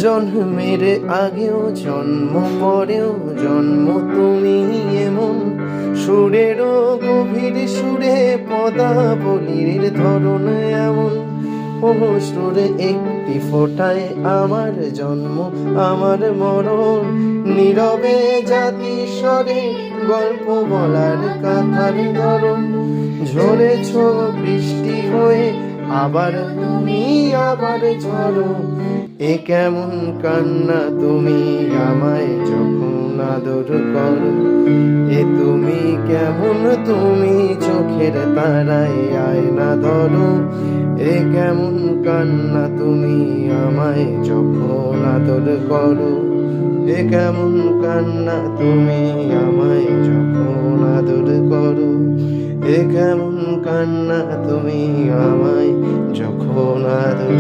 জন্মের আগেও জন্ম পরেও জন্ম তুমি এমন সুরেরও গভীর সুরে পদাবলীর ধরন এমন। ও সুরে একটি ফোঁটায় আমার জন্ম আমার মরণ, নীরবে জাতি স্বরে গল্প বলার কাথার ধরন। ঝরেছ বৃষ্টি হয়ে আবার তুমি আবার ঝরো, এ কেমন কান্না তুমি আমায় যখন আদর করো। এ তুমি কেমন তুমি চোখের তারায় আয়না ধরো, এ কেমন কান্না তুমি আমায় যখন আদর করো। এ কেমন কান্না তুমি আমায় যখন আদর করো, এ কেমন কান্না তুমি আমায় যখন আদর